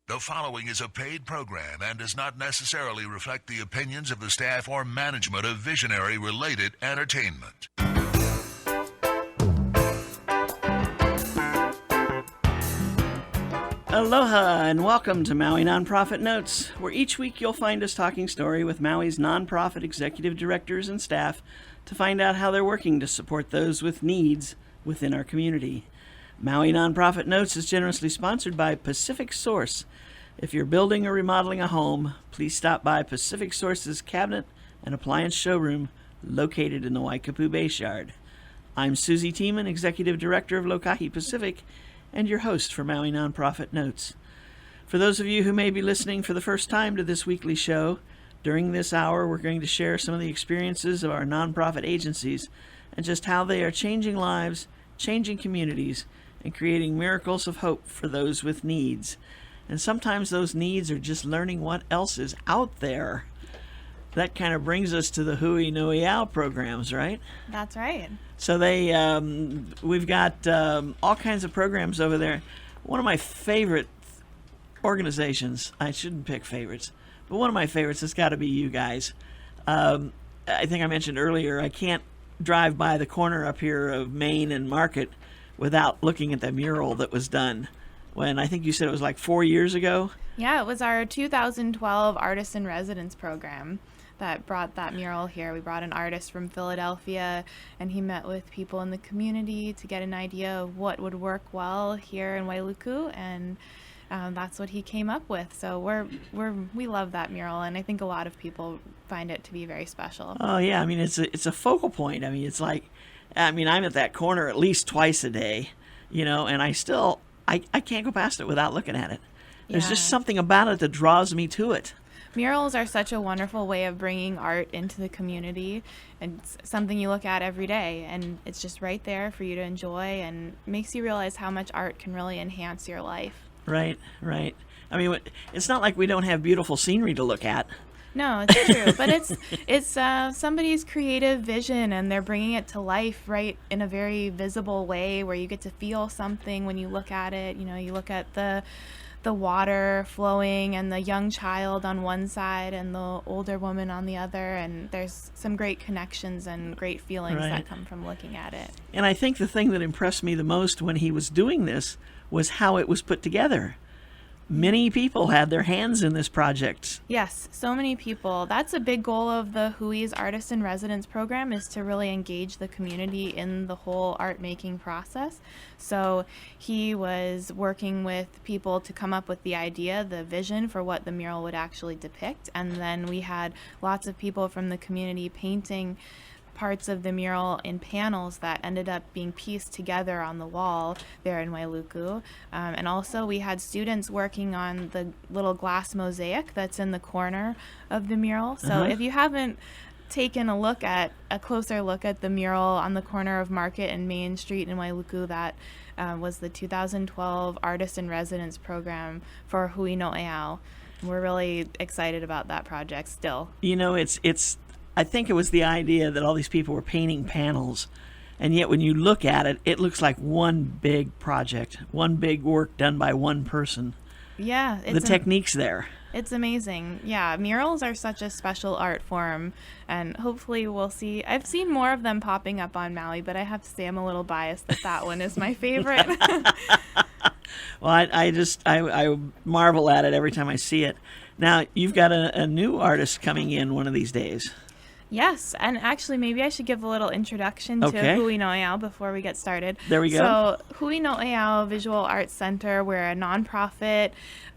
The following is a paid program and does not necessarily reflect the opinions of the staff or management of Visionary Related Entertainment. Aloha and welcome to Maui Nonprofit Notes, where each week you'll find us talking story with Maui's nonprofit executive directors and staff to find out how they're working to support those with needs within our community. Maui Nonprofit Notes is generously sponsored by Pacific Source. If you're building or remodeling a home, please stop by Pacific Source's cabinet and appliance showroom located in the Waikapu Base Yard. I'm Susie Tiemann, Executive Director of Lokahi Pacific, and your host for Maui Nonprofit Notes. For those of you who may be listening for the first time to this weekly show, during this hour we're going to share some of the experiences of our nonprofit agencies and just how they are changing lives, changing communities, and creating miracles of hope for those with needs. And sometimes those needs are just learning what else is out there. That kind of brings us to the Hui no Iao programs, right? That's right. So we've got all kinds of programs over there. One of my favorite organizations, I shouldn't pick favorites, but one of my favorites has got to be you guys. I think I mentioned earlier, I can't drive by the corner up here of Main and Market without looking at the mural that was done when I think you said it was like 4 years ago. Yeah, it was our 2012 Artist in Residence program that brought that mural here. We brought an artist from Philadelphia, and he met with people in the community to get an idea of what would work well here in Wailuku, and that's what he came up with. So we love that mural, and I think a lot of people find it to be very special. Oh yeah, I mean it's a focal point. I mean it's like, I'm at that corner at least twice a day, and I can't go past it without looking at it. There's just something about it that draws me to it. Murals are such a wonderful way of bringing art into the community, and it's something you look at every day, and it's just right there for you to enjoy and makes you realize how much art can really enhance your life. Right. I mean, it's not like we don't have beautiful scenery to look at. No, it's true, but it's somebody's creative vision, and they're bringing it to life right in a very visible way where you get to feel something when you look at it. You look at the water flowing and the young child on one side and the older woman on the other, and there's some great connections and great feelings that come from looking at it. And I think the thing that impressed me the most when he was doing this was how it was put together. Many people had their hands in this project. Yes, so many people. That's a big goal of the Hui's Artist in Residence program, is to really engage the community in the whole art making process. So he was working with people to come up with the idea, the vision for what the mural would actually depict. And then we had lots of people from the community painting parts of the mural in panels that ended up being pieced together on the wall there in Wailuku. And also we had students working on the little glass mosaic that's in the corner of the mural. So if you haven't taken a closer look at the mural on the corner of Market and Main Street in Wailuku, that was the 2012 Artist in Residence program for Hui no Iao. We're really excited about that project still. I think it was the idea that all these people were painting panels, and yet when you look at it, it looks like one big project, one big work done by one person. Yeah. The technique's there. It's amazing. Yeah, murals are such a special art form, and hopefully we'll see. I've seen more of them popping up on Maui, but I have to say I'm a little biased that one is my favorite. Well, I marvel at it every time I see it. Now, you've got a new artist coming in one of these days. Yes, and actually maybe I should give a little introduction to Hui no Iao before we get started. There we go. So Hui no Iao Visual Arts Center, we're a nonprofit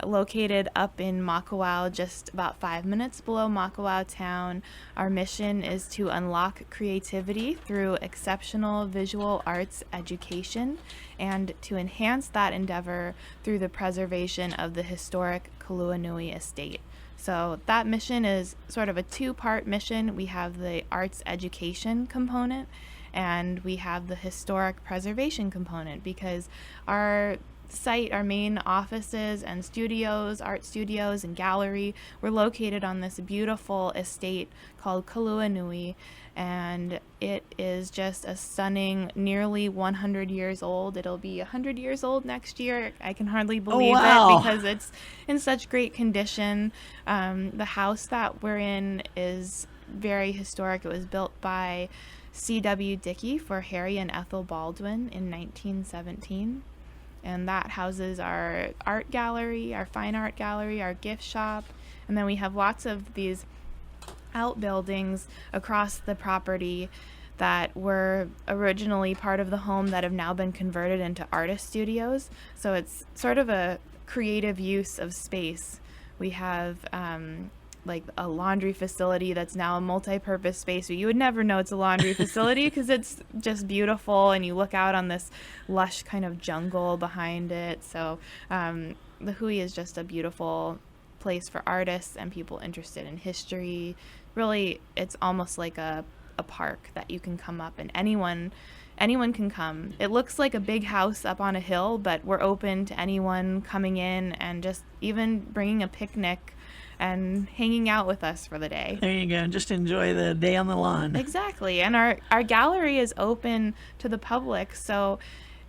located up in Makawao, just about 5 minutes below Makawao town. Our mission is to unlock creativity through exceptional visual arts education and to enhance that endeavor through the preservation of the historic Kaluanui estate. So that mission is sort of a two-part mission. We have the arts education component, and we have the historic preservation component, because our site, our main offices and studios, art studios and gallery, we're located on this beautiful estate called Kaluanui, and it is just a stunning, nearly 100 years old. It'll be 100 years old next year. I can hardly believe wow. it because it's in such great condition. The house that we're in is very historic. It was built by C.W. Dickey for Harry and Ethel Baldwin in 1917. And that houses our art gallery, our fine art gallery, our gift shop. And then we have lots of these outbuildings across the property that were originally part of the home that have now been converted into artist studios. So it's sort of a creative use of space. We have like a laundry facility that's now a multi-purpose space, but you would never know it's a laundry facility because it's just beautiful, and you look out on this lush kind of jungle behind it. So the Hui is just a beautiful place for artists and people interested in history. Really, it's almost like a park that you can come up, and anyone can come. It looks like a big house up on a hill, but we're open to anyone coming in and just even bringing a picnic and hanging out with us for the day. There you go. Just enjoy the day on the lawn. Exactly. And our gallery is open to the public, so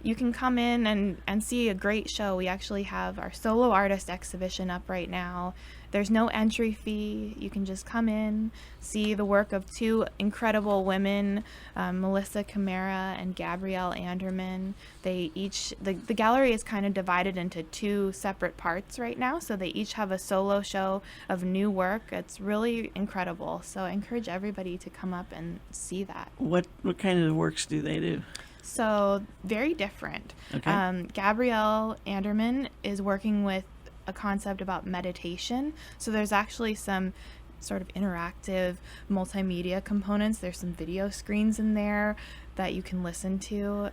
you can come in and see a great show. We actually have our solo artist exhibition up right now. There's no entry fee. You can just come in, see the work of two incredible women, Melissa Camara and Gabrielle Anderman. They each, the gallery is kind of divided into two separate parts right now, so they each have a solo show of new work. It's really incredible. So I encourage everybody to come up and see that. What kind of works do they do? So very different. Okay. Gabrielle Anderman is working with a concept about meditation. So there's actually some sort of interactive multimedia components. There's some video screens in there that you can listen to.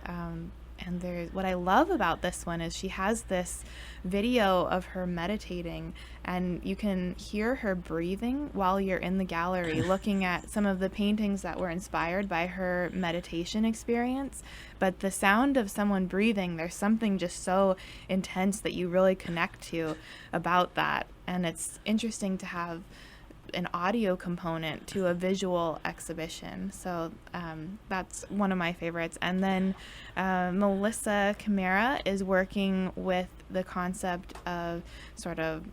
And there's, what I love about this one is she has this video of her meditating, and you can hear her breathing while you're in the gallery looking at some of the paintings that were inspired by her meditation experience. But the sound of someone breathing, there's something just so intense that you really connect to about that. And it's interesting to have an audio component to a visual exhibition. So that's one of my favorites. And then Melissa Camara is working with the concept of sort of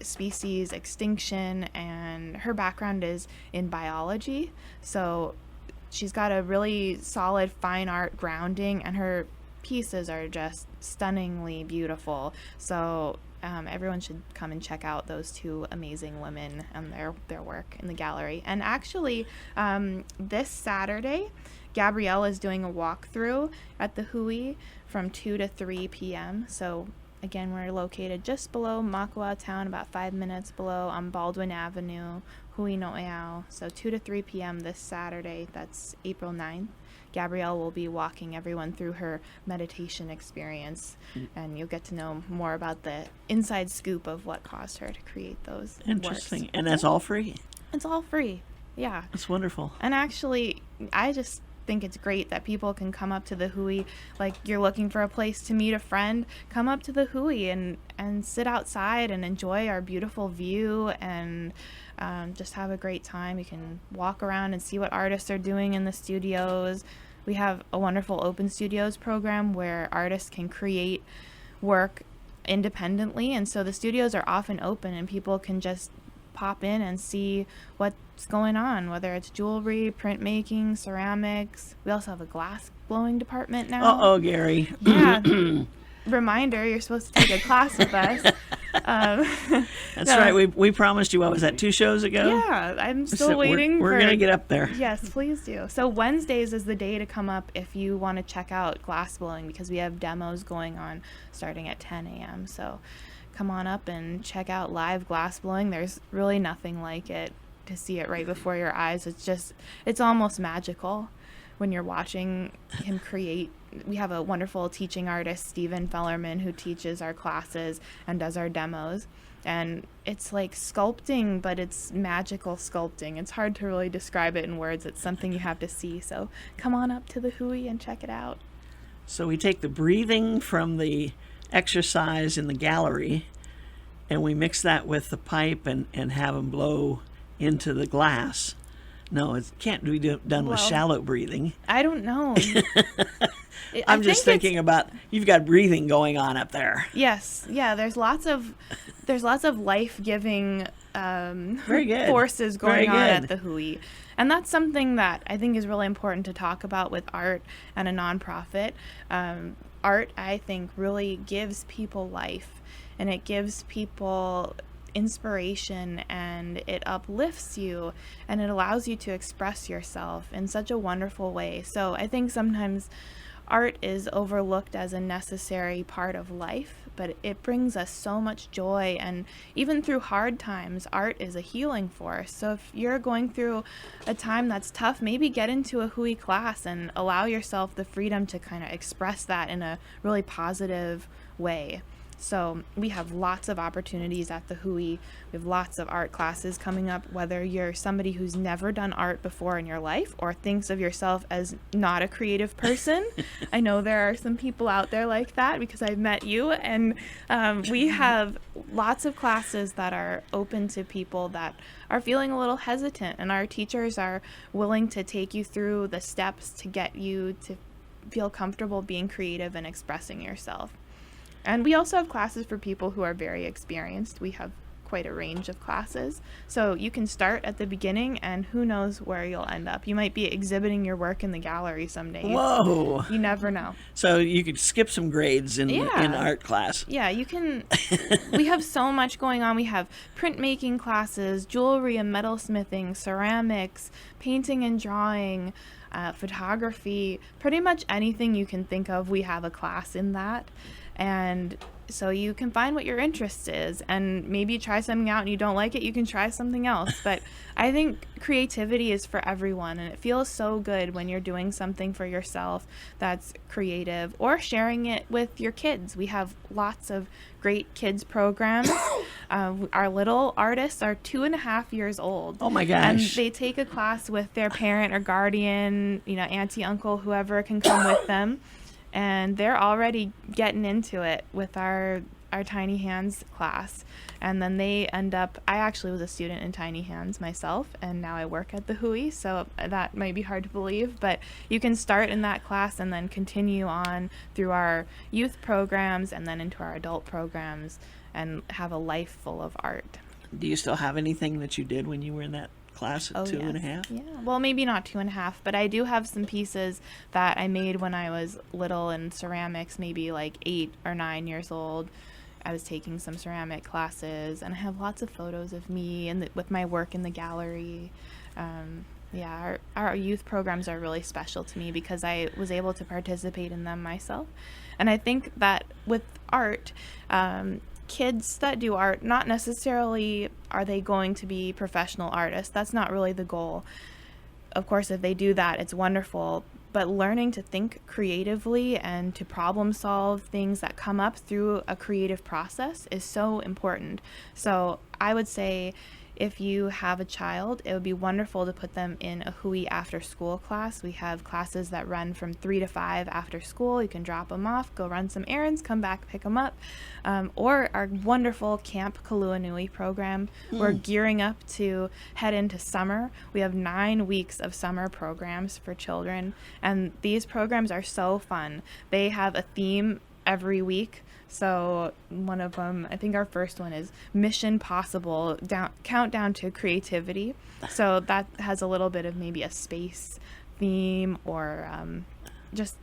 species extinction, and her background is in biology. So she's got a really solid fine art grounding, and her pieces are just stunningly beautiful. So everyone should come and check out those two amazing women and their work in the gallery. And actually, this Saturday, Gabrielle is doing a walkthrough at the Hui from 2 to 3 p.m. So again, we're located just below Makua town, about 5 minutes below on Baldwin Avenue, Hui no Eau. So 2 to 3 p.m. this Saturday, that's April 9th. Gabrielle will be walking everyone through her meditation experience, and you'll get to know more about the inside scoop of what caused her to create those Interesting. works. And that's all free? It's all free, yeah. That's wonderful. And actually, I just think it's great that people can come up to the Hui. Like, you're looking for a place to meet a friend, come up to the Hui and sit outside and enjoy our beautiful view and just have a great time. You can walk around and see what artists are doing in the studios. We have a wonderful open studios program where artists can create work independently, and so the studios are often open and people can just pop in and see what's going on, whether it's jewelry, printmaking, ceramics. We also have a glass blowing department now. Uh-oh, Gary. Yeah. Reminder, you're supposed to take a class with us. That's right. We promised you, what was that, 2 shows ago? Yeah, I'm still waiting. We're going to get up there. Yes, please do. So Wednesdays is the day to come up if you want to check out glass blowing, because we have demos going on starting at 10 a.m. So come on up and check out live glass blowing. There's really nothing like it to see it right before your eyes. It's almost magical when you're watching him create. We have a wonderful teaching artist, Stephen Fellerman, who teaches our classes and does our demos. And it's like sculpting, but it's magical sculpting. It's hard to really describe it in words. It's something you have to see. So come on up to the Hui and check it out. So we take the breathing from the exercise in the gallery, and we mix that with the pipe and have them blow into the glass. No, it can't be done with Well, shallow breathing. I don't know. I'm just thinking about, you've got breathing going on up there. Yes, yeah. There's lots of life-giving Very good. forces Very going on good. at the Hui, and that's something that I think is really important to talk about with art and a nonprofit. Art, I think, really gives people life, and it gives people inspiration, and it uplifts you, and it allows you to express yourself in such a wonderful way. So I think sometimes art is overlooked as a necessary part of life, but it brings us so much joy, and even through hard times, art is a healing force. So if you're going through a time that's tough, maybe get into a Hui class and allow yourself the freedom to kind of express that in a really positive way. So we have lots of opportunities at the Hui. We have lots of art classes coming up, whether you're somebody who's never done art before in your life or thinks of yourself as not a creative person. I know there are some people out there like that because I've met you, and we have lots of classes that are open to people that are feeling a little hesitant, and our teachers are willing to take you through the steps to get you to feel comfortable being creative and expressing yourself. And we also have classes for people who are very experienced. We have quite a range of classes. So you can start at the beginning, and who knows where you'll end up. You might be exhibiting your work in the gallery someday. Whoa. You never know. So you could skip some grades in art class. Yeah, you can. We have so much going on. We have printmaking classes, jewelry and metalsmithing, ceramics, painting and drawing, photography, pretty much anything you can think of, we have a class in that. And so you can find what your interest is, and maybe you try something out and you don't like it, you can try something else. But I think creativity is for everyone, and it feels so good when you're doing something for yourself that's creative or sharing it with your kids. We have lots of great kids programs. Our little artists are 2.5 years old. Oh my gosh. And they take a class with their parent or guardian, auntie, uncle, whoever can come with them. And they're already getting into it with our Tiny Hands class. And then they end up, I actually was a student in Tiny Hands myself, and now I work at the Hui, so that might be hard to believe, but you can start in that class and then continue on through our youth programs and then into our adult programs and have a life full of art. Do you still have anything that you did when you were in that class at 2.5? Yes. Yeah, well, maybe not 2.5, but I do have some pieces that I made when I was little in ceramics, maybe like 8 or 9 years old. I was taking some ceramic classes, and I have lots of photos of me and with my work in the gallery. Our youth programs are really special to me because I was able to participate in them myself. And I think that with art, kids that do art, not necessarily are they going to be professional artists. That's not really the goal. Of course, if they do that, it's wonderful. But learning to think creatively and to problem solve things that come up through a creative process is so important. So I would say if you have a child, it would be wonderful to put them in a Hui after school class. We have classes that run from 3 to 5 after school. You can drop them off, go run some errands, come back, pick them up. Or our wonderful Camp Kaluanui program. We're gearing up to head into summer. We have 9 weeks of summer programs for children, and these programs are so fun. They have a theme every week. So one of them, I think our first one is Mission Possible, countdown to creativity. So that has a little bit of maybe a space theme, or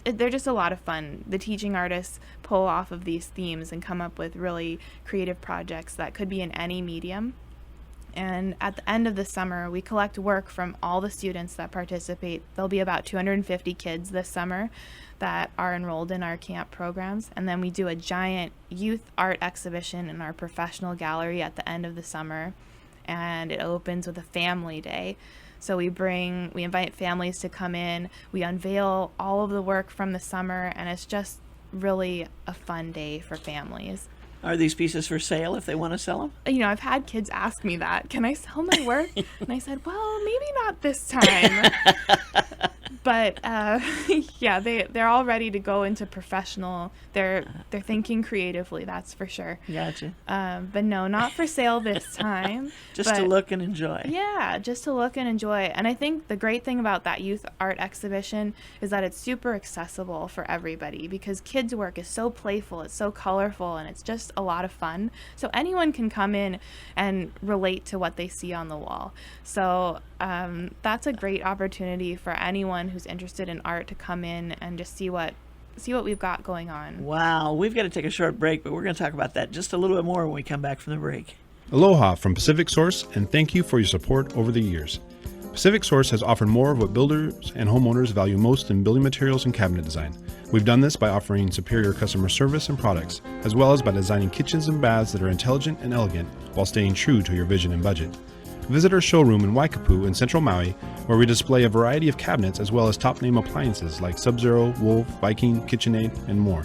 they're just a lot of fun. The teaching artists pull off of these themes and come up with really creative projects that could be in any medium. And at the end of the summer, we collect work from all the students that participate. There'll be about 250 kids this summer that are enrolled in our camp programs. And then we do a giant youth art exhibition in our professional gallery at the end of the summer. And it opens with a family day. So we invite families to come in. We unveil all of the work from the summer, and it's just really a fun day for families. Are these pieces for sale if they want to sell them? I've had kids ask me that. Can I sell my work? And I said, well, maybe not this time. But yeah, they're all ready to go into professional. They're thinking creatively, that's for sure. Gotcha. But no, not for sale this time. Just to look and enjoy. Yeah, just to look and enjoy. And I think the great thing about that youth art exhibition is that it's super accessible for everybody, because kids' work is so playful, it's so colorful, and it's just a lot of fun. So anyone can come in and relate to what they see on the wall. So that's a great opportunity for anyone who's interested in art to come in and just see what we've got going on. Wow, we've got to take a short break, but we're going to talk about that just a little bit more when we come back from the break. Aloha from Pacific Source, and thank you for your support over the years. Pacific Source has offered more of what builders and homeowners value most in building materials and cabinet design. We've done this by offering superior customer service and products, as well as by designing kitchens and baths that are intelligent and elegant while staying true to your vision and budget. Visit our showroom in Waikapu in central Maui, where we display a variety of cabinets as well as top-name appliances like Sub-Zero, Wolf, Viking, KitchenAid, and more.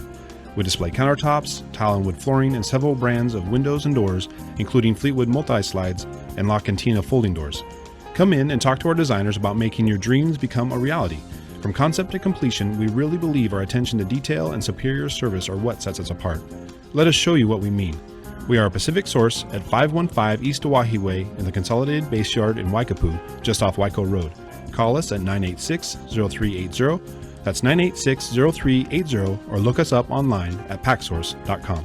We display countertops, tile and wood flooring, and several brands of windows and doors, including Fleetwood multi-slides and La Cantina folding doors. Come in and talk to our designers about making your dreams become a reality. From concept to completion, we really believe our attention to detail and superior service are what sets us apart. Let us show you what we mean. We are a Pacific Source at 515 East Oahe Way in the Consolidated Base Yard in Waikapu, just off Waiko Road. Call us at 986-0380. That's 986-0380, or look us up online at packsource.com.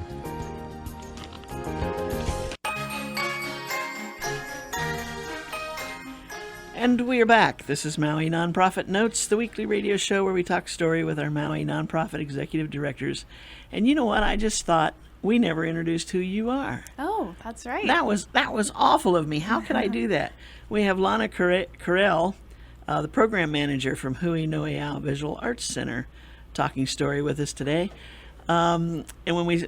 And we are back. This is Maui Nonprofit Notes, the weekly radio show where we talk story with our Maui nonprofit executive directors. And you know what? I just thought we never introduced who you are. Oh, that's right. That was awful of me. How could I do that? We have Lana Carell, the program manager from Hui Noeau Visual Arts Center, talking story with us today. And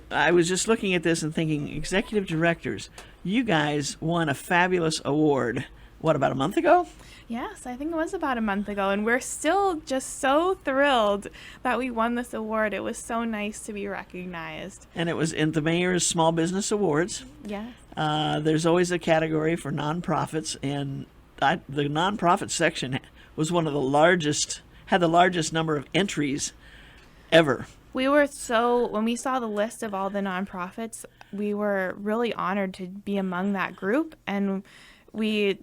I was just looking at this and thinking, executive directors, you guys won a fabulous award. What, about a month ago? Yes, I think it was about a month ago, and we're still just so thrilled that we won this award. It was so nice to be recognized. And it was in the Mayor's Small Business Awards. Yes. There's always a category for nonprofits, and the nonprofit section was one of the largest, had the largest number of entries ever. When we saw the list of all the nonprofits, we were really honored to be among that group, and I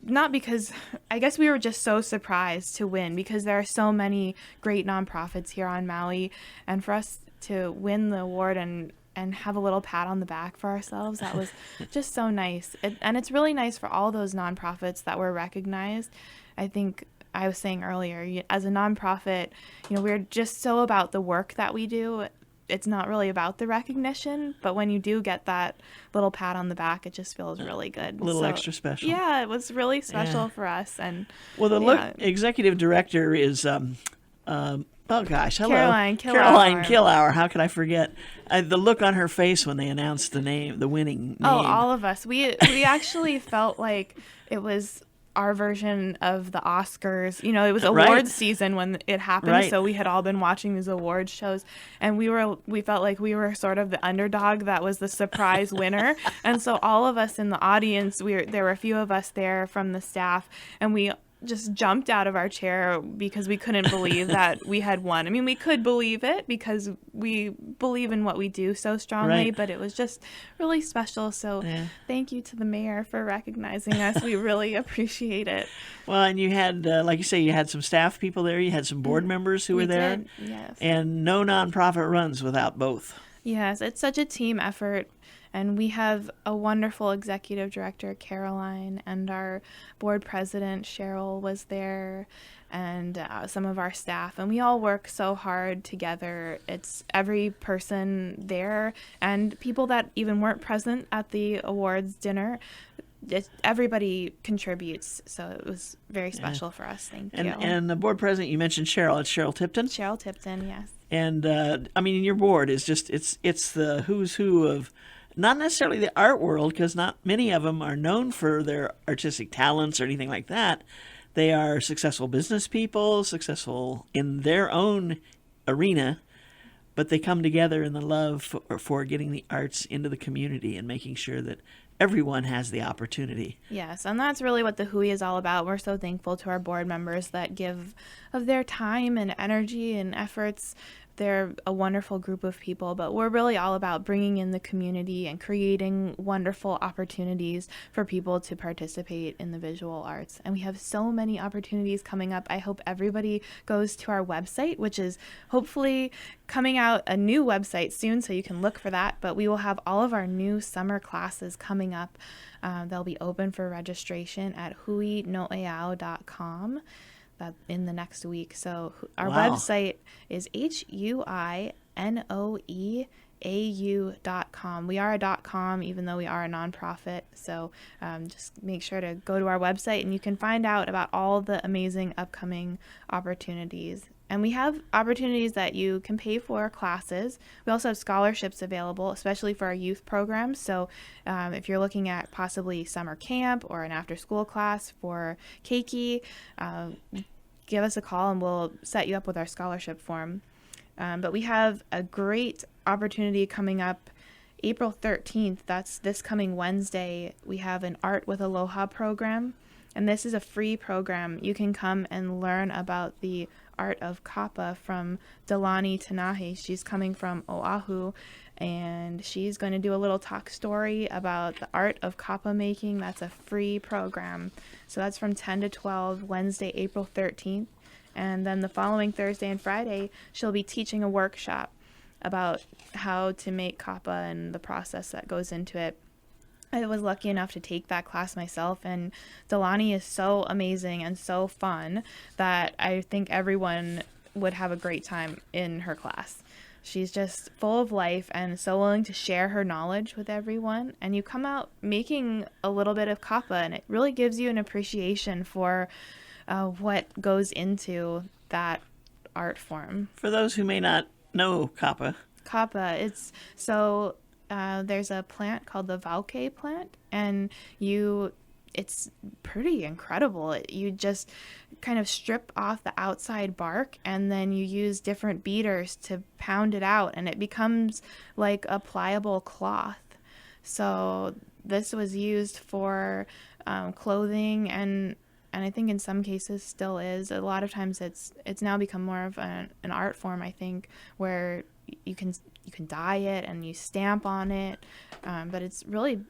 guess we were just so surprised to win, because there are so many great nonprofits here on Maui, and for us to win the award and have a little pat on the back for ourselves, that was just so nice. And it's really nice for all those nonprofits that were recognized. I think I was saying earlier, as a nonprofit, we're just so about the work that we do. It's not really about the recognition, but when you do get that little pat on the back, it just feels really good. A little extra special. Yeah, it was really special for us. And executive director is hello, Caroline Killauer. How could I forget? The look on her face when they announced the winning name. Oh, all of us. We actually felt like it was our version of the Oscars. It was awards season when it happened, so we had all been watching these award shows, and we felt like we were sort of the underdog that was the surprise winner. And so all of us in the audience, there were a few of us there from the staff, and we just jumped out of our chair because we couldn't believe that we had won. I mean, we could believe it because we believe in what we do so strongly, but it was just really special. So thank you to the mayor for recognizing us. We really appreciate it. Well, and you had, like you say, you had some staff people there. You had some board members who were there. Did, yes. And no nonprofit runs without both. Yes, it's such a team effort. And we have a wonderful executive director, Caroline, and our board president, Cheryl, was there, and some of our staff. And we all work so hard together. It's every person there, and people that even weren't present at the awards dinner. Everybody contributes, so it was very special for us. Thank you. And the board president, you mentioned Cheryl. It's Cheryl Tipton? Cheryl Tipton, yes. And, your board is just, it's the who's who of not necessarily the art world, because not many of them are known for their artistic talents or anything like that. They are successful business people, successful in their own arena, but they come together in the love for getting the arts into the community and making sure that everyone has the opportunity. Yes, and that's really what the Hui is all about. We're so thankful to our board members that give of their time and energy and efforts. They're a wonderful group of people, but we're really all about bringing in the community and creating wonderful opportunities for people to participate in the visual arts. And we have so many opportunities coming up. I hope everybody goes to our website, which is hopefully coming out a new website soon, so you can look for that. But we will have all of our new summer classes coming up. They'll be open for registration at huinoeao.com. That in the next week. So our website is huinoeau.com. We are a .com, even though we are a nonprofit. So just make sure to go to our website, and you can find out about all the amazing upcoming opportunities. And we have opportunities that you can pay for classes. We also have scholarships available, especially for our youth programs. So if you're looking at possibly summer camp or an after-school class for Keiki, give us a call and we'll set you up with our scholarship form. But we have a great opportunity coming up April 13th. That's this coming Wednesday. We have an Art with Aloha program. And this is a free program. You can come and learn about the art of kapa from Delani Tanahe. She's coming from Oahu, and she's going to do a little talk story about the art of kapa making. That's a free program. So that's from 10 to 12, Wednesday, April 13th. And then the following Thursday and Friday, she'll be teaching a workshop about how to make kapa and the process that goes into it. I was lucky enough to take that class myself, and Delani is so amazing and so fun that I think everyone would have a great time in her class. She's just full of life and so willing to share her knowledge with everyone, and you come out making a little bit of kapa, and it really gives you an appreciation for what goes into that art form. For those who may not know kapa, it's so... there's a plant called the vauke plant, and it's pretty incredible. You just kind of strip off the outside bark, and then you use different beaters to pound it out, and it becomes like a pliable cloth. So this was used for clothing, and I think in some cases still is. A lot of times it's now become more of an art form, I think, where you can dye it and you stamp on it, but it's really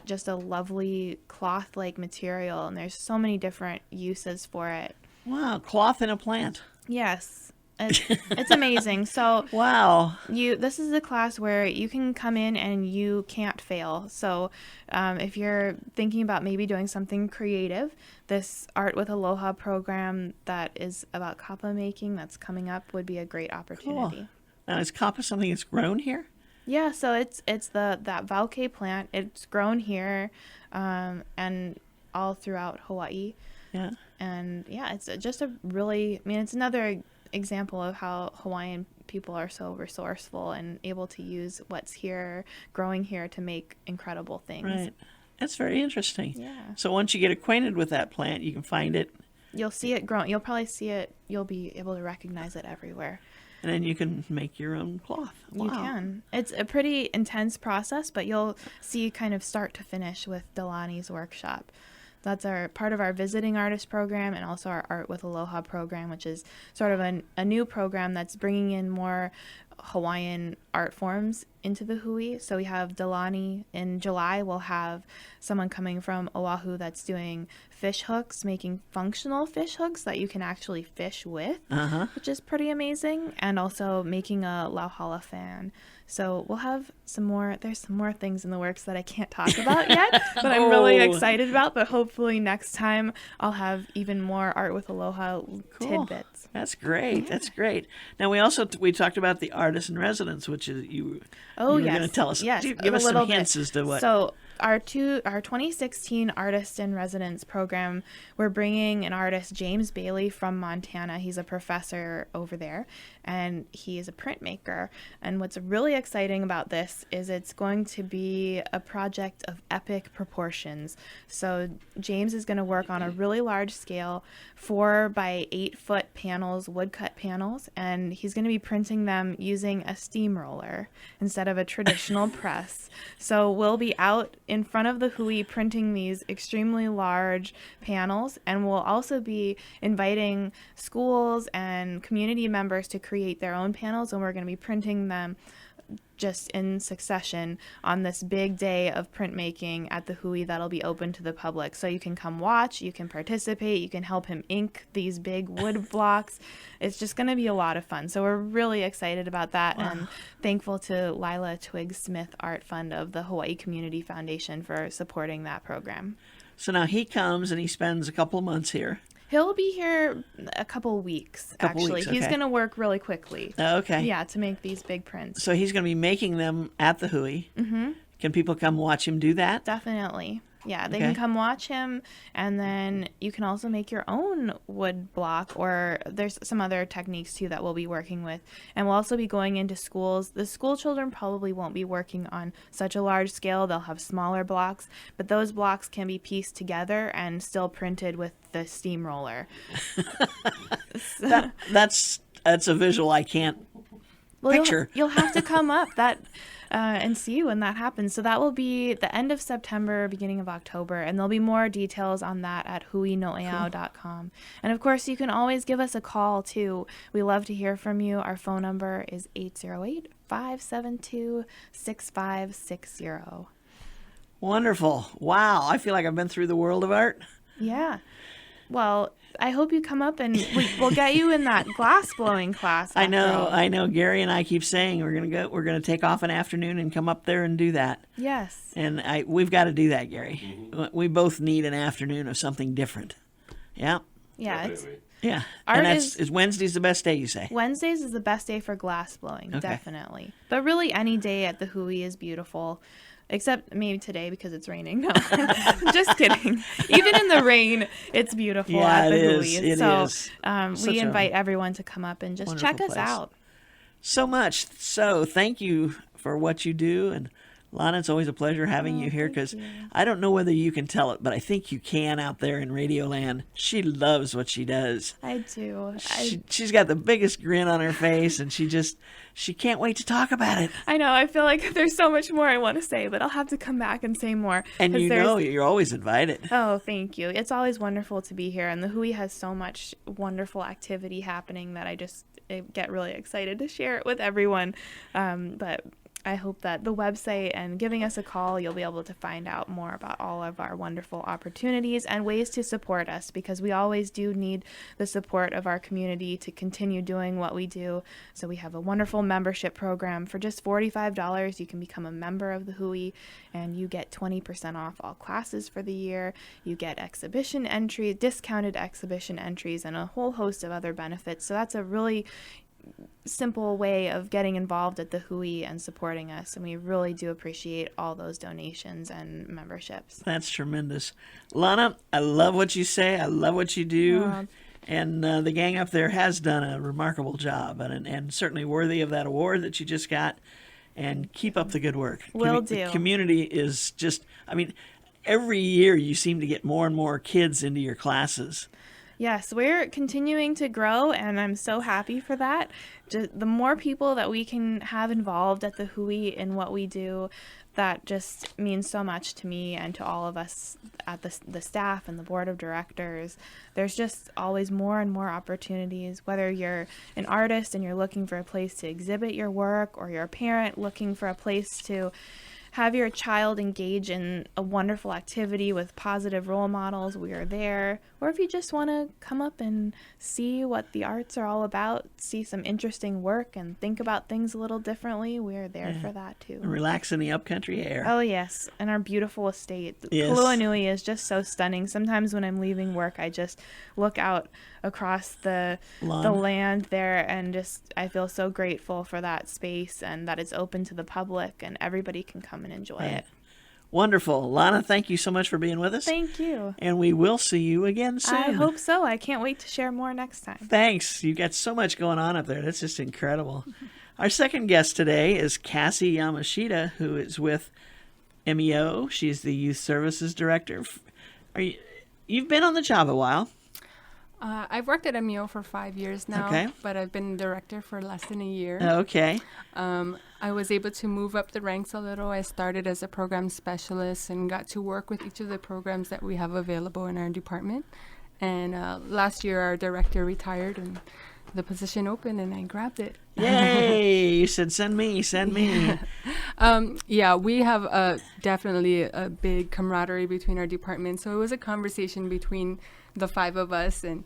just a lovely cloth-like material, and there's so many different uses for it. Wow, cloth in a plant. Yes, it's amazing. So wow, this is a class where you can come in and you can't fail. So if you're thinking about maybe doing something creative, this Art with Aloha program that is about kapa making that's coming up would be a great opportunity. Cool. Now, is kapa something that's grown here? Yeah, so it's that vauke plant. It's grown here and all throughout Hawaii. Yeah. And yeah, it's just a really, it's another example of how Hawaiian people are so resourceful and able to use what's here, growing here, to make incredible things. Right. That's very interesting. Yeah. So once you get acquainted with that plant, you can find it. You'll see it growing. You'll probably see it. You'll be able to recognize it everywhere. And then you can make your own cloth. Wow. You can. It's a pretty intense process, but you'll see kind of start to finish with Delani's workshop. That's part of our visiting artist program, and also our Art with Aloha program, which is sort of a new program that's bringing in more Hawaiian art forms into the Hui. So we have Delani. In July, we'll have someone coming from Oahu that's doing fish hooks, making functional fish hooks that you can actually fish with, which is pretty amazing, and also making a lauhala fan. So we'll have there's some more things in the works that I can't talk about yet, but I'm really excited about. But hopefully next time I'll have even more Art with Aloha tidbits. That's great. Yeah. That's great. Now we talked about the artist in residence, which is you were going to tell us. Yes, give us some hints as to what. So our 2016 Artist in Residence program, we're bringing an artist, James Bailey, from Montana. He's a professor over there, and he is a printmaker. And what's really exciting about this is it's going to be a project of epic proportions. So James is going to work on a really large scale, 4 by 8 foot panels, woodcut panels, and he's going to be printing them using a steamroller instead of a traditional press. So we'll be out in front of the hui printing these extremely large panels, and we'll also be inviting schools and community members to create their own panels, and we're going to be printing them just in succession on this big day of printmaking at the hui that'll be open to the public. So you can come watch, you can participate, you can help him ink these big wood blocks. It's just going to be a lot of fun. So we're really excited about that. Wow. And thankful to Lila Twiggs Smith Art Fund of the Hawaii Community Foundation for supporting that program. So now he comes and he spends a couple of months here. He'll be here a couple weeks, actually. Okay. He's going to work really quickly. Okay. Yeah, to make these big prints. So he's going to be making them at the hui. Mm-hmm. Can people come watch him do that? Definitely. Yeah, they can come watch him, and then you can also make your own wood block, or there's some other techniques too that we'll be working with. And we'll also be going into schools. The school children probably won't be working on such a large scale. They'll have smaller blocks, but those blocks can be pieced together and still printed with the steamroller. That's a visual I can't picture. You'll have to come up and see when that happens. So that will be the end of September, beginning of October, and there'll be more details on that at huinoeao.com. And of course, you can always give us a call too. We love to hear from you. Our phone number is 808-572-6560. Wonderful. Wow. I feel like I've been through the world of art. Yeah. Well, I hope you come up and we'll get you in that glass blowing class. I know. Gary and I keep saying we're going to take off an afternoon and come up there and do that. Yes. And we've got to do that, Gary. Mm-hmm. We both need an afternoon of something different. Yeah. Yeah. And is Wednesday's the best day, you say? Wednesdays is the best day for glass blowing, definitely. But really any day at the hui is beautiful. Except maybe today because it's raining. No, just kidding. Even in the rain, it's beautiful at the hui. It is. We invite everyone to come up and just check us out. So much. So thank you for what you do. And Lana, it's always a pleasure having you here because I don't know whether you can tell it, but I think you can out there in Radioland. She loves what she does. I do. She's got the biggest grin on her face, and she can't wait to talk about it. I know. I feel like there's so much more I want to say, but I'll have to come back and say more. And you're always invited. Oh, thank you. It's always wonderful to be here, and the hui has so much wonderful activity happening that I get really excited to share it with everyone. But I hope that the website and giving us a call, you'll be able to find out more about all of our wonderful opportunities and ways to support us, because we always do need the support of our community to continue doing what we do. So we have a wonderful membership program. For just $45, you can become a member of the hui, and you get 20% off all classes for the year. You get exhibition entries, discounted exhibition entries, and a whole host of other benefits. So that's a really simple way of getting involved at the hui and supporting us, and we really do appreciate all those donations and memberships. That's tremendous. Lana, I love what you say. I love what you do. And the gang up there has done a remarkable job, and certainly worthy of that award that you just got. And keep up the good work. Will do. The community is just, every year you seem to get more and more kids into your classes. Yes, we're continuing to grow, and I'm so happy for that. Just the more people that we can have involved at the hui in what we do, that just means so much to me and to all of us at the staff and the board of directors. There's just always more and more opportunities, whether you're an artist and you're looking for a place to exhibit your work, or you're a parent looking for a place to have your child engage in a wonderful activity with positive role models, we are there. Or if you just want to come up and see what the arts are all about, see some interesting work and think about things a little differently, we're there for that too. And relax in the upcountry air. Oh yes, and our beautiful estate. Yes. Kaluanui is just so stunning. Sometimes when I'm leaving work, I just look out across the land there, and just I feel so grateful for that space and that it's open to the public and everybody can come and enjoy it. Wonderful. Lana, thank you so much for being with us. Thank you. And we will see you again soon. I hope so. I can't wait to share more next time. Thanks. You've got so much going on up there. That's just incredible. Our second guest today is Cassie Yamashita, who is with MEO. She's the Youth Services Director. You've been on the job a while. I've worked at MEO for 5 years now, Okay. but I've been director for less than a year. Okay. I was able to move up the ranks a little. I started as a program specialist and got to work with each of the programs that we have available in our department. And last year, our director retired and the position opened, and I grabbed it. Yay! You said, send me. Yeah, we have definitely a big camaraderie between our departments. So it was a conversation between the 5 of us, and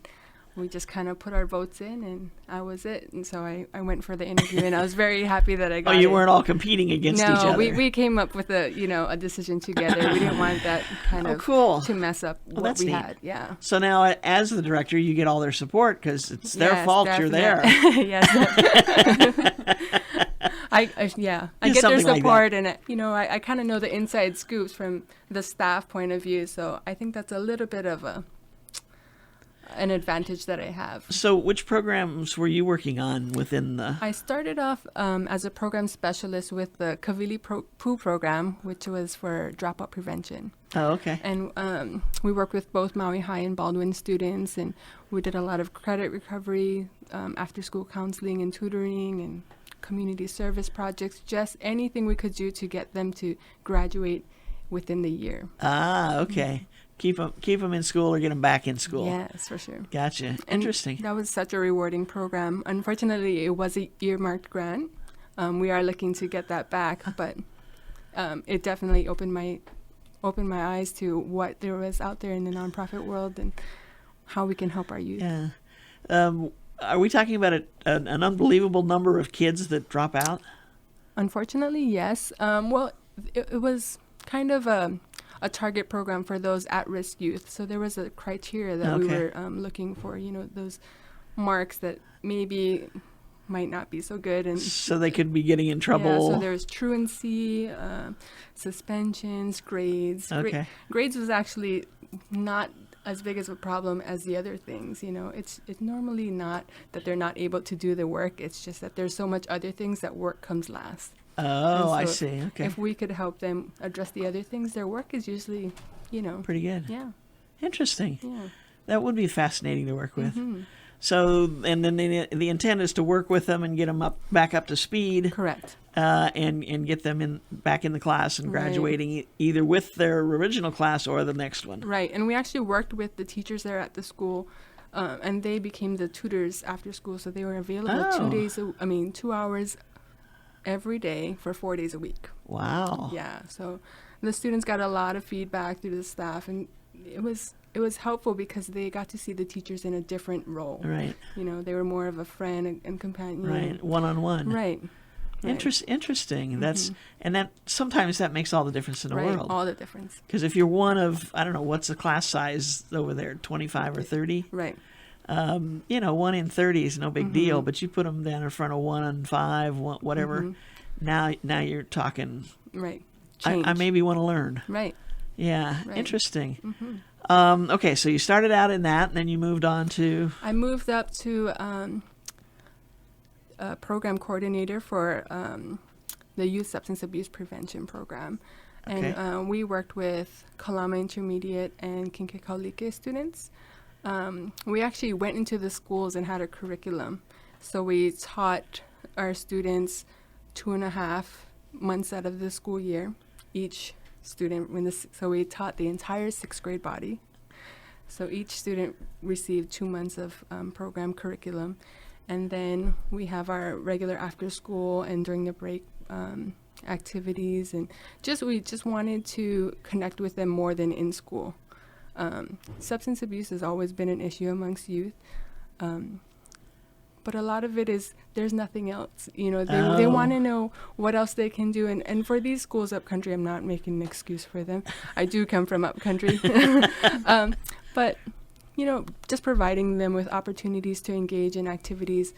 we just kind of put our votes in, and I was it. And so I went for the interview, and I was very happy that I got it. Oh, you weren't all competing against each other. No, we came up with a decision together. We didn't want that kind of cool. to mess up what we had. Yeah. So now, as the director, you get all their support because it's their fault definitely. you're there. Yes. I get their support, and I kind of know the inside scoops from the staff point of view. So I think that's a little bit of an advantage that I have. So which programs were you working on within the... I started off as a program specialist with the Kavili Poo program, which was for dropout prevention. Oh, okay. And we worked with both Maui High and Baldwin students, and we did a lot of credit recovery, after-school counseling and tutoring, and community service projects, just anything we could do to get them to graduate within the year. Ah, okay. Keep them in school or get them back in school. Yes, for sure. Gotcha. And Interesting. that was such a rewarding program. Unfortunately, it was a earmarked grant. We are looking to get that back, but it definitely opened my eyes to what there was out there in the nonprofit world and how we can help our youth. Yeah. Are we talking about an unbelievable number of kids that drop out? Unfortunately, yes. Well, it was kind of a target program for those at-risk youth. So there was a criteria that we were looking for, those marks that maybe might not be so good. And so they could be getting in trouble. Yeah, so there's truancy, suspensions, grades. Okay. Grades was actually not as big as a problem as the other things. It's normally not that they're not able to do the work. It's just that there's so much other things that work comes last. Oh, so I see. Okay. If we could help them address the other things, their work is usually, pretty good. Yeah. Interesting. Yeah. That would be fascinating to work with. Mm-hmm. So, and then the intent is to work with them and get them back up to speed. Correct. And get them back in the class and graduating either with their original class or the next one. Right. And we actually worked with the teachers there at the school, and they became the tutors after school. So they were available 2 hours every day for 4 days a week. Wow. Yeah. So the students got a lot of feedback through the staff, and it was helpful because they got to see the teachers in a different role. Right. They were more of a friend and companion. Right. One-on-one. Right. Interesting. Mm-hmm. That sometimes that makes all the difference in the world. All the difference. Because if you're one of, I don't know, what's the class size over there, 25 or 30? Right. 1 in 30 is no big deal, but you put them down in front of 1 in 5, whatever. Now you're talking. Right. I maybe want to learn. Right. Yeah. Right. Interesting. Mm-hmm. Okay, so you started out in that, and then you moved on to. I moved up to a program coordinator for the Youth Substance Abuse Prevention Program. Okay. And we worked with Kalama Intermediate and Kinkekalike students. We actually went into the schools and had a curriculum. So we taught our students 2.5 months out of the school year, each student. So we taught the entire 6th grade body. So each student received 2 months of program curriculum. And then we have our regular after school and during the break activities. And we just wanted to connect with them more than in school. Substance abuse has always been an issue amongst youth. But a lot of it is there's nothing else. They want to know what else they can do. And for these schools up country, I'm not making an excuse for them. I do come from up country. But, just providing them with opportunities to engage in activities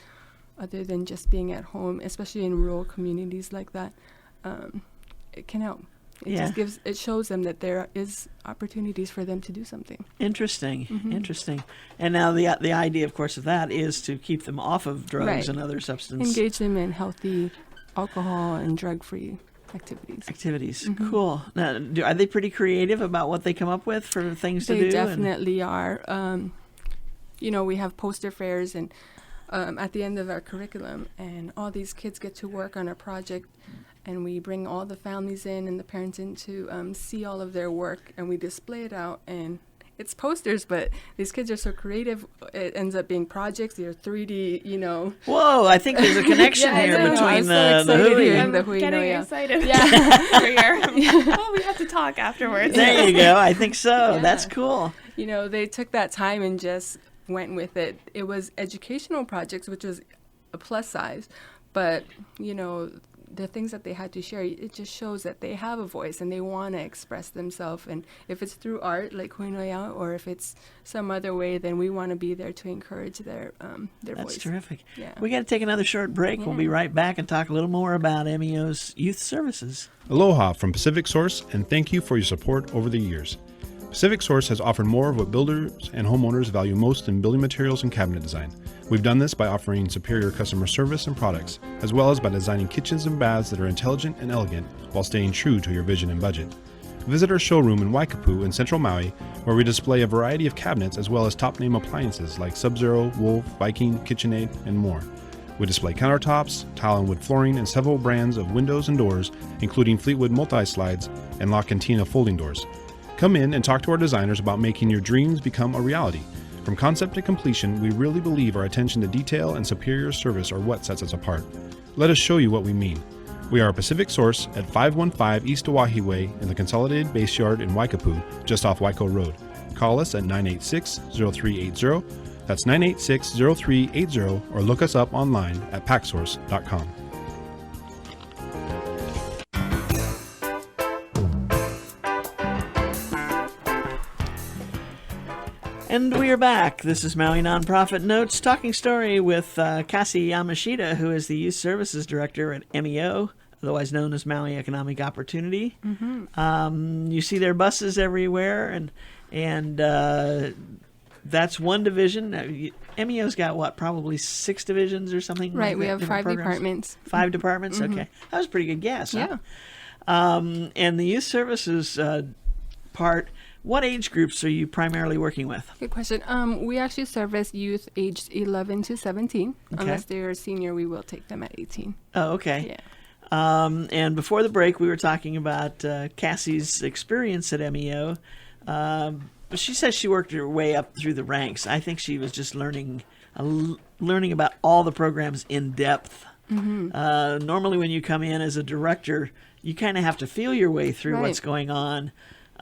other than just being at home, especially in rural communities like that, it can help. It shows them that there is opportunities for them to do something. Interesting. And now the idea, of course, of that is to keep them off of drugs and other substances. Engage them in healthy alcohol and drug-free activities. Cool. Now, are they pretty creative about what they come up with for things to do? They definitely are. We have poster fairs, and at the end of our curriculum, and all these kids get to work on a project, and we bring all the families in and the parents in to see all of their work, and we display it out, and it's posters, but these kids are so creative. It ends up being projects. They're 3D, Whoa, I think there's a connection Yeah, I here know. between I'm so the excited Hui. here. I'm The Hui, getting yeah. excited. Yeah. Over here. Oh, we have to talk afterwards. There you go. I think so. Yeah. That's cool. They took that time and just went with it. It was educational projects, which was a plus size, but, the things that they had to share, it just shows that they have a voice and they want to express themselves. And if it's through art, like Huinoya, or if it's some other way, then we want to be there to encourage their voice. That's terrific. Yeah. We got to take another short break. We'll be right back and talk a little more about MEO's youth services. Aloha from Pacific Source, and thank you for your support over the years. Pacific Source has offered more of what builders and homeowners value most in building materials and cabinet design. We've done this by offering superior customer service and products, as well as by designing kitchens and baths that are intelligent and elegant while staying true to your vision and budget. Visit our showroom in Waikapu in central Maui, where we display a variety of cabinets as well as top-name appliances like Sub-Zero, Wolf, Viking, KitchenAid, and more. We display countertops, tile and wood flooring, and several brands of windows and doors, including Fleetwood multi-slides and La Cantina folding doors. Come in and talk to our designers about making your dreams become a reality. From concept to completion, we really believe our attention to detail and superior service are what sets us apart. Let us show you what we mean. We are Pacific Source at 515 East Oahe Way in the Consolidated Base Yard in Waikapu, just off Waiko Road. Call us at 986-0380. That's 986-0380, or look us up online at packsource.com. And we are back. This is Maui Nonprofit Notes, talking story with Kasi Yamashita, who is the Youth Services Director at MEO, otherwise known as Maui Economic Opportunity. Mm-hmm. You see their buses everywhere, and that's one division. MEO's got, what, probably 6 divisions or something? Right, like we that, have 5 departments. 5 departments? Mm-hmm. Okay. That was a pretty good guess, Yeah. huh? And the Youth Services part, what age groups are you primarily working with? Good question. We actually service youth aged 11 to 17. Okay. Unless they're a senior, we will take them at 18. Oh, okay. Yeah. And before the break, we were talking about Cassie's experience at MEO. She says she worked her way up through the ranks. I think she was just learning about all the programs in depth. Mm-hmm. Normally, when you come in as a director, you kind of have to feel your way through Right. what's going on.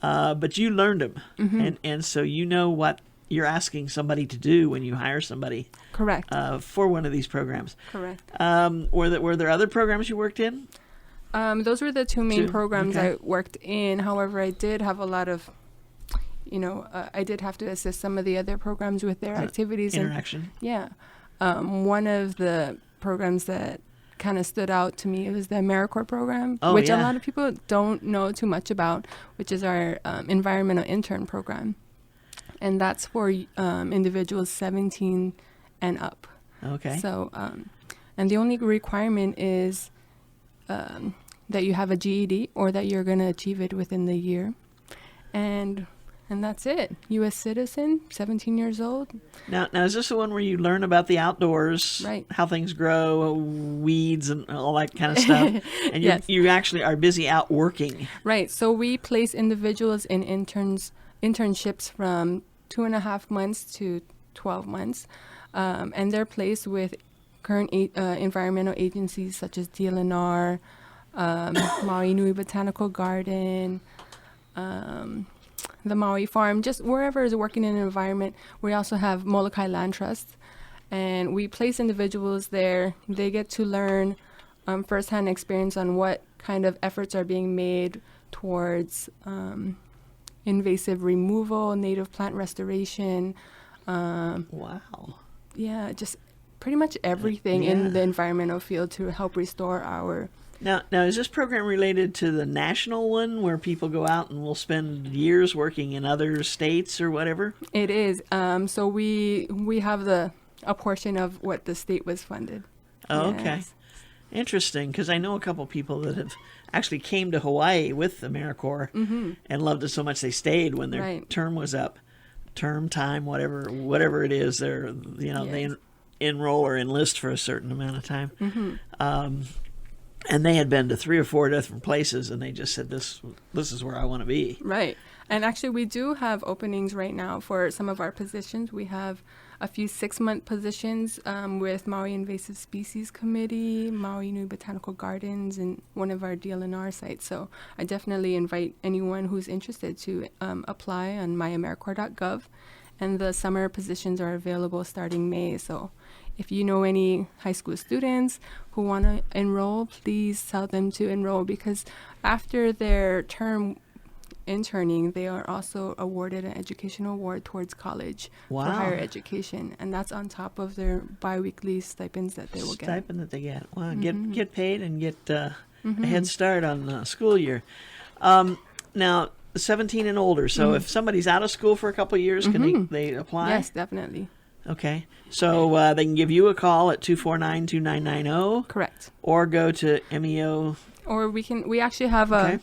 But you learned them, Mm-hmm. and so you know what you're asking somebody to do when you hire somebody Correct. for one of these programs. Correct. Were there other programs you worked in? Those were the 2 main 2, programs okay. I worked in. However, I did have a lot of, I did have to assist some of the other programs with their activities. Interaction. Yeah. One of the programs that kind of stood out to me was the AmeriCorps program, Oh, which yeah. a lot of people don't know too much about, which is our environmental intern program. And that's for individuals 17 and up. Okay. So, and the only requirement is that you have a GED or that you're going to achieve it within the year. And that's it. U.S. citizen, 17 years old. Now, is this the one where you learn about the outdoors, Right. how things grow, weeds, and all that kind of stuff? And Yes. you actually are busy out working. Right. So we place individuals in internships from 2.5 months to 12 months. And they're placed with current environmental agencies such as DLNR, Maui Nui Botanical Garden, the Maui Farm, just wherever is working in an environment. We also have Molokai Land Trust, and we place individuals there. They get to learn firsthand experience on what kind of efforts are being made towards invasive removal, native plant restoration. Wow. Yeah, just pretty much everything Yeah. in the environmental field to help restore our. Now, is this program related to the national one where people go out and will spend years working in other states or whatever? It is. So we have a portion of what the state was funded. Oh, okay. Yes. Interesting, because I know a couple people that have actually came to Hawaii with AmeriCorps and loved it so much they stayed when their Right. term was up. Term time, whatever it is, they Yes. enroll or enlist for a certain amount of time. And they had been to 3 or 4 different places, and they just said, this is where I want to be. Right. And actually, we do have openings right now for some of our positions. We have a few 6-month positions with Maui Invasive Species Committee, Maui Nui Botanical Gardens, and one of our DLNR sites. So I definitely invite anyone who's interested to apply on myamericorps.gov. And the summer positions are available starting May. So if you know any high school students who want to enroll, please tell them to enroll, because after their term interning, they are also awarded an educational award towards college for higher education. And that's on top of their biweekly stipends that they will get. Stipend that they get. Wow, get paid and get a head start on the school year. Now, 17 and older. So if somebody's out of school for a couple of years, can they apply? Yes, definitely. Okay. So they can give you a call at 249-2990. Correct. Or go to MEO. Or we actually have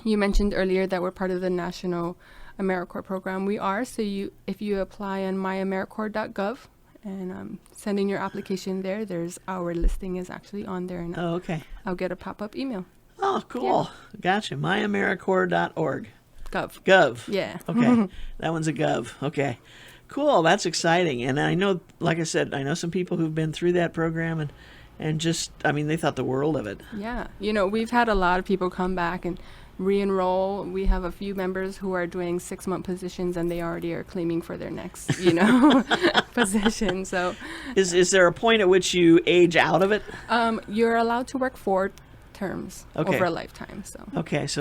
you mentioned earlier that we're part of the National AmeriCorps program. We are. So if you apply on myamericorps.gov and send in your application there's our listing is actually on there. And I'll get a pop-up email. Oh, cool. Yeah. Gotcha. myamericorps.org. Gov. Yeah. Okay. That one's a gov. Okay. Cool. That's exciting. And I know, like I said, I know some people who've been through that program and just, I mean, they thought the world of it. Yeah. We've had a lot of people come back and re-enroll. We have a few members who are doing 6-month positions, and they already are claiming for their next, position. So is there a point at which you age out of it? You're allowed to work 4 terms over a lifetime. So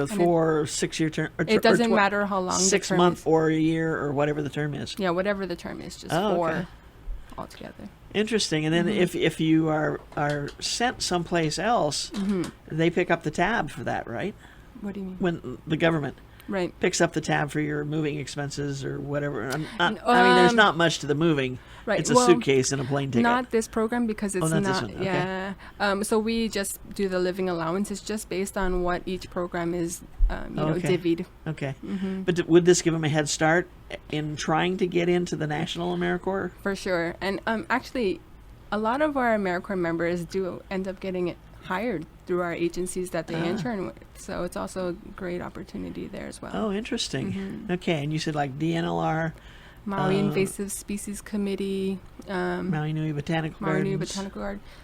4 6-year term. It doesn't matter how long 6 the term month is. or a year or whatever the term is. Yeah, whatever the term is, just 4 altogether. Interesting. And then if you are sent someplace else, they pick up the tab for that, right? What do you mean? When the government picks up the tab for your moving expenses or whatever. I mean, there's not much to the moving. Right. It's a suitcase and a plane ticket. Not this program, because it's not not. this one. Okay. Yeah. So we just do the living allowance. It's just based on what each program is, divvied. Okay. But would this give them a head start in trying to get into the National AmeriCorps? For sure. And actually, a lot of our AmeriCorps members do end up getting hired through our agencies that they intern with. So it's also a great opportunity there as well. Oh, interesting. Okay. And you said like DNLR. Maui Invasive Species Committee, Maui Nui Botanical Gardens,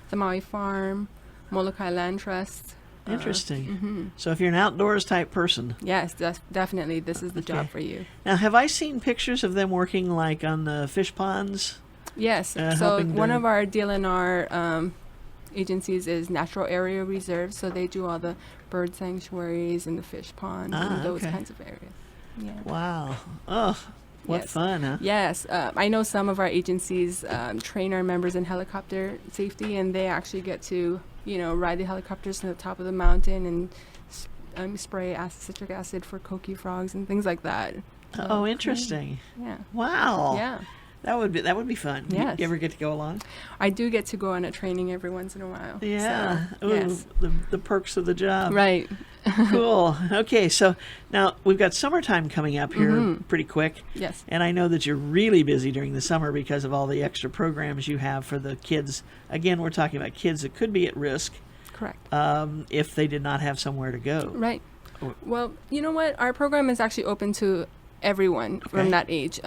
the Maui Farm, Molokai Land Trust. Interesting. So if you're an outdoors type person. Yes, definitely. This is the job for you. Now, have I seen pictures of them working like on the fish ponds? Yes. So one of our DLNR agencies is Natural Area Reserve. So they do all the bird sanctuaries and the fish ponds and those kinds of areas. Yeah. Wow. Oh. What fun, huh? Yes. I know some of our agencies train our members in helicopter safety, and they actually get to, ride the helicopters to the top of the mountain and spray citric acid for coqui frogs and things like that. Oh, interesting. Yeah. Wow. Yeah. That would be fun. Yes. You ever get to go along? I do get to go on a training every once in a while. Yeah. So, yes. The perks of the job. Right. Cool. Okay, so now we've got summertime coming up here pretty quick. Yes. And I know that you're really busy during the summer because of all the extra programs you have for the kids. Again, we're talking about kids that could be at risk. Correct. If they did not have somewhere to go. Right. Well, you know what? Our program is actually open to everyone from that age.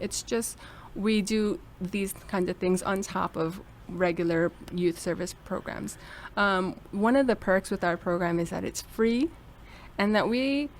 It's just we do these kinds of things on top of regular youth service programs. One of the perks with our program is that it's free, and that we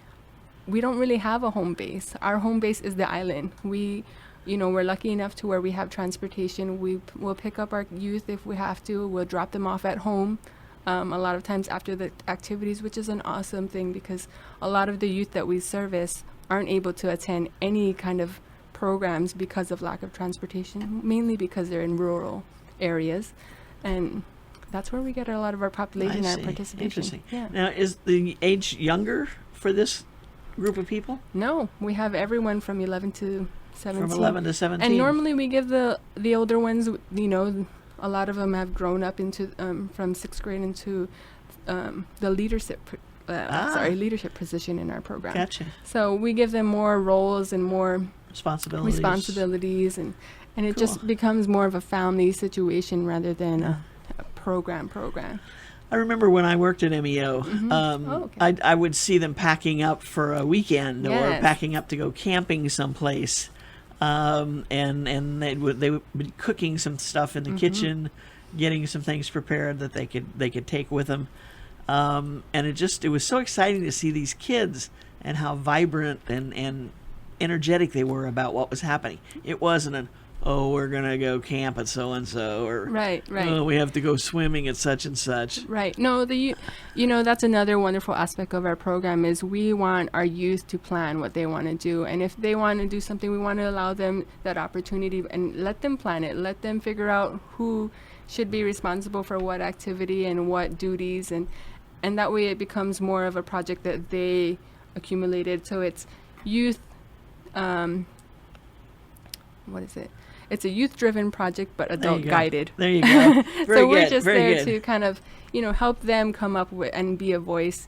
don't really have a home base. Our home base is the island. We're lucky enough to where we have transportation. We'll pick up our youth if we have to. We'll drop them off at home. A lot of times after the activities, which is an awesome thing, because a lot of the youth that we service aren't able to attend any kind of programs because of lack of transportation, mainly because they're in rural areas, and that's where we get a lot of our population and our participation. Interesting. Yeah. Now, is the age younger for this group of people? No, we have everyone from 11 to 17. From 11 to 17. And normally we give the older ones, a lot of them have grown up into from 6th grade into the leadership position in our program. Gotcha. So we give them more roles and more responsibilities And it Cool. just becomes more of a family situation rather than a program. I remember when I worked at MEO, Oh, okay. I would see them packing up for a weekend or Yes. packing up to go camping someplace, and they would be cooking some stuff in the kitchen, getting some things prepared that they could take with them, and it was so exciting to see these kids and how vibrant and energetic they were about what was happening. It wasn't an, oh, we're going to go camp at so-and-so, or Right. oh, we have to go swimming at such and such. Right. No, that's another wonderful aspect of our program is we want our youth to plan what they want to do. And if they want to do something, we want to allow them that opportunity and let them plan it. Let them figure out who should be responsible for what activity and what duties. And that way it becomes more of a project that they accumulated. So it's youth, what is it? It's a youth-driven project, but adult-guided. There you go. Very So we're good, just very there good. to kind of, help them come up with and be a voice,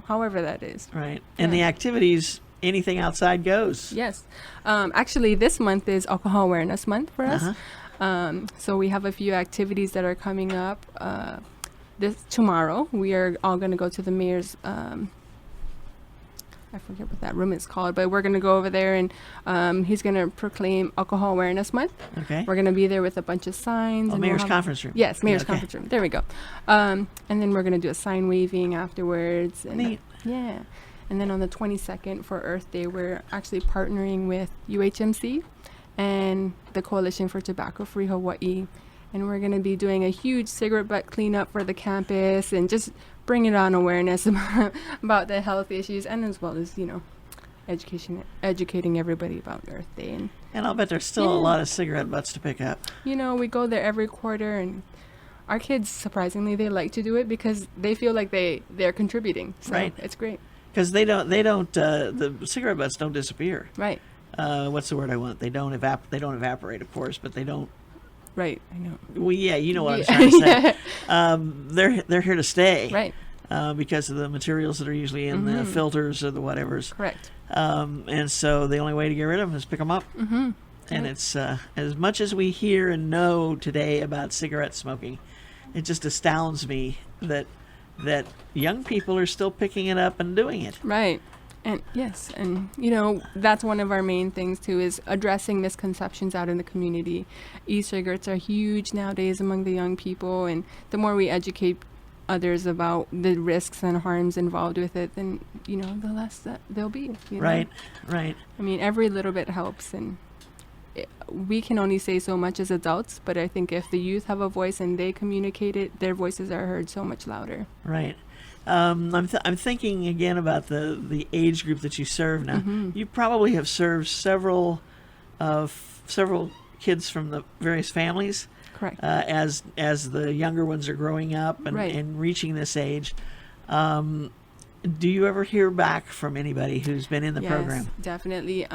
however that is. Right. And the activities, anything outside goes. Yes. Actually, this month is Alcohol Awareness Month for us. So we have a few activities that are coming up. Tomorrow, we are all going to go to the mayor's I forget what that room is called, but we're going to go over there and he's going to proclaim Alcohol Awareness Month. Okay. We're going to be there with a bunch of signs. And Mayor's we'll have, conference room. Yes, Mayor's Okay. conference room. There we go. And then we're going to do a sign waving afterwards. And Neat. Yeah. And then on the 22nd for Earth Day, we're actually partnering with UHMC and the Coalition for Tobacco-Free Hawaii. And we're going to be doing a huge cigarette butt cleanup for the campus and just bringing on awareness about the health issues and as well as, educating everybody about Earth Day. And I'll bet there's still a lot of cigarette butts to pick up. We go there every quarter and our kids, surprisingly, they like to do it because they feel like they're contributing. So Right. it's great. Because the cigarette butts don't disappear. Right. What's the word I want? They don't evaporate, of course, but they don't. Right. I know. Well, yeah, you know what I'm Yeah. trying to say. They're here to stay. Right. Because of the materials that are usually in the filters or the whatevers. Correct. And so the only way to get rid of them is pick them up. Mm-hmm. And it's as much as we hear and know today about cigarette smoking, it just astounds me that young people are still picking it up and doing it. Right. And yes, and that's one of our main things too is addressing misconceptions out in the community. E-cigarettes are huge nowadays among the young people, and the more we educate others about the risks and harms involved with it, then the less that they'll be. Right. I mean, every little bit helps, and we can only say so much as adults, but I think if the youth have a voice and they communicate it, their voices are heard so much louder. Right. I'm thinking again about the age group that you serve now. You probably have served several kids from the various families. Correct. As the younger ones are growing up and, Right. and reaching this age. Do you ever hear back from anybody who's been in the program? Yes, definitely.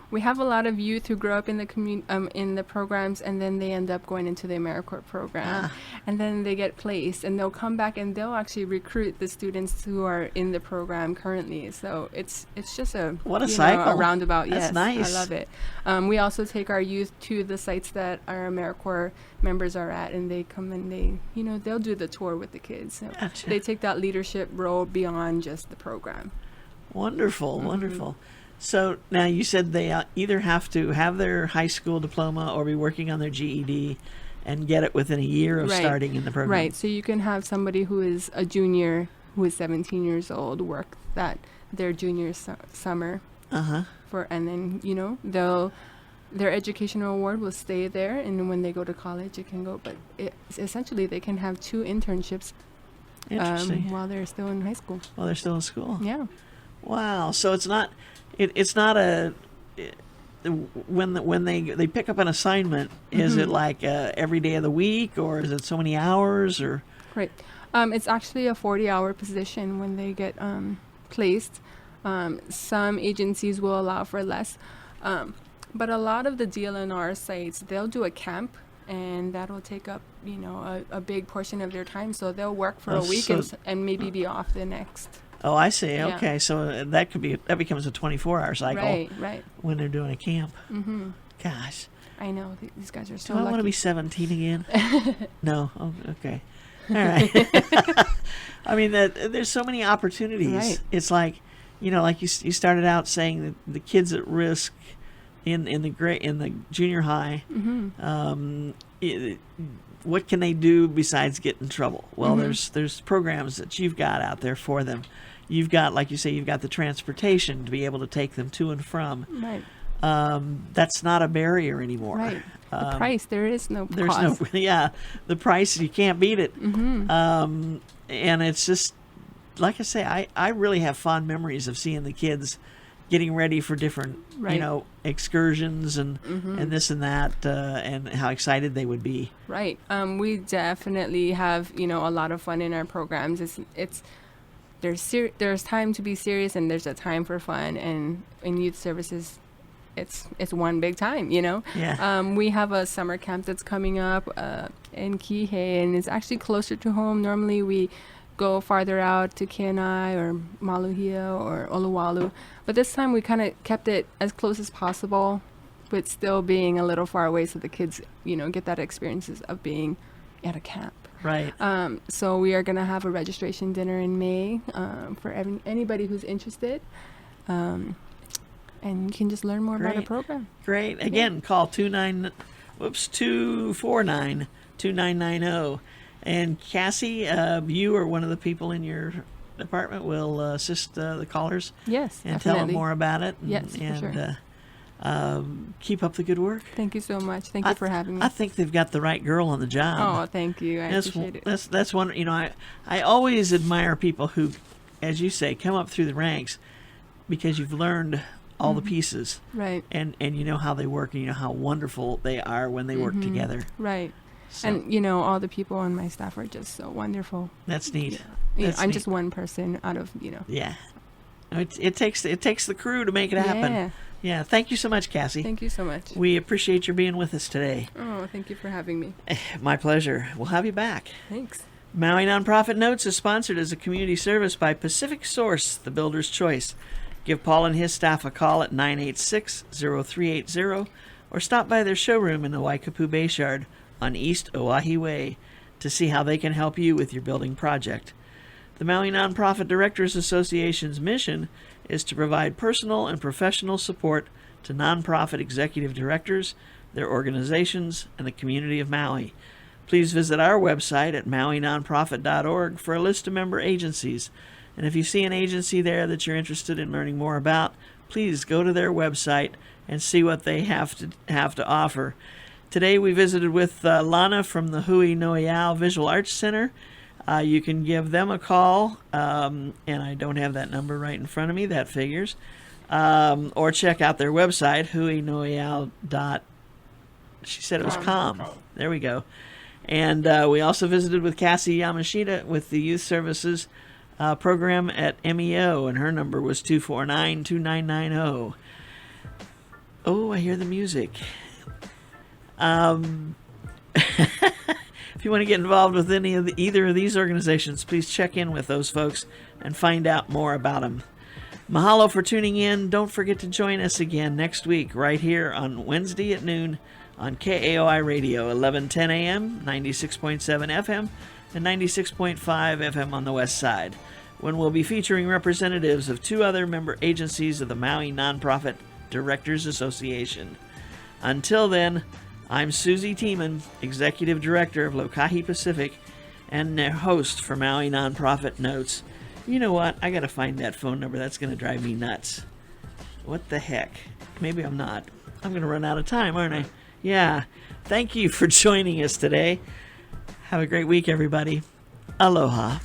We have a lot of youth who grow up in the in the programs, and then they end up going into the AmeriCorps program, and then they get placed, and they'll come back and they'll actually recruit the students who are in the program currently. So it's just a cycle. a roundabout. That's Yes, nice. I love it. We also take our youth to the sites that our AmeriCorps members are at, and they come and they'll do the tour with the kids. So Gotcha. they take that leadership role beyond just the program. Wonderful, wonderful. So now you said they either have to have their high school diploma or be working on their GED and get it within a year of Right. starting in the program. Right. So you can have somebody who is a junior who is 17 years old work their junior summer and then their educational award will stay there, and when they go to college it can go, but essentially they can have 2 internships Interesting. while they're still in high school. While they're still in school. Yeah. Wow. So it's not a when they pick up an assignment, is it like every day of the week, or is it so many hours, or? Right. It's actually a 40-hour position when they get placed. Some agencies will allow for less. But a lot of the DLNR sites, they'll do a camp, and that'll take up, a big portion of their time. So they'll work for a week and maybe be off the next. Oh, I see. Yeah. Okay, so that becomes a 24-hour cycle. Right. When they're doing a camp. Gosh. I know these guys are so Do I lucky. want to be 17 again? No. Oh, okay. All right. I mean, there's so many opportunities. Right. It's like, like you started out saying that the kids at risk in the junior high. Mm-hmm. What can they do besides get in trouble? Well, Mm-hmm. there's programs that you've got out there for them. You've got, like you say, you've got the transportation to be able to take them to and from. Right. That's not a barrier anymore. Right. The price, there is no There's cost. the price, you can't beat it. Mm-hmm. And it's just, like I say, I really have fond memories of seeing the kids getting ready for different, Right. excursions and this and that, and how excited they would be. Right. We definitely have, a lot of fun in our programs. There's time to be serious and there's a time for fun, and in youth services it's one big time, Yeah. We have a summer camp that's coming up in Kihei, and it's actually closer to home. Normally we go farther out to Kenai or Maluhia or Oluwalu, but this time we kind of kept it as close as possible, but still being a little far away so the kids get that experiences of being at a camp. Right. So we are going to have a registration dinner in May for anybody who's interested. And you can just learn more about the Great. program. Great. Again, call 249-2990. And Cassie, you or one of the people in your department will assist the callers Yes, and definitely. tell them more about it. Yes, for sure. Keep up the good work. Thank you so much. Thank you for having me. I think they've got the right girl on the job. Oh, thank you. I appreciate it. That's one. I always admire people who, as you say, come up through the ranks because you've learned all the pieces, Right, and you know how they work, and you know how wonderful they are when they work together. right. So And, all the people on my staff are just so wonderful. that's neat. Yeah, That's I'm neat. just one person out of, Yeah. It takes the crew to make it happen. Yeah. Yeah. Thank you so much, Cassie. Thank you so much. We appreciate your being with us today. Oh, thank you for having me. My pleasure. We'll have you back. Thanks. Maui Nonprofit Notes is sponsored as a community service by Pacific Source, the builder's choice. Give Paul and his staff a call at 986-0380 or stop by their showroom in the Waikapu Bayshard on East Oahe Way to see how they can help you with your building project. The Maui Nonprofit Directors Association's mission is to provide personal and professional support to nonprofit executive directors, their organizations, and the community of Maui. Please visit our website at mauinonprofit.org for a list of member agencies. And if you see an agency there that you're interested in learning more about, please go to their website and see what they have to offer. Today we visited with Lana from the Hui Noeau Visual Arts Center. You can give them a call, and I don't have that number right in front of me, that figures. Or check out their website, huinoeau. She said it was com. There we go. And we also visited with Cassie Yamashita with the Youth Services program at MEO, and her number was 249-2990. Oh, I hear the music. If you want to get involved with either of these organizations, please check in with those folks and find out more about them. Mahalo for tuning in. Don't forget to join us again next week right here on Wednesday at noon on KAOI Radio, 1110 AM, 96.7 FM, and 96.5 FM on the west side, when we'll be featuring representatives of two other member agencies of the Maui Nonprofit Directors Association. Until then, I'm Susie Tiemann, Executive Director of Lokahi Pacific and their host for Maui Nonprofit Notes. You know what? I gotta find that phone number. That's gonna drive me nuts. What the heck? Maybe I'm not. I'm gonna run out of time, aren't I? Yeah. Thank you for joining us today. Have a great week, everybody. Aloha.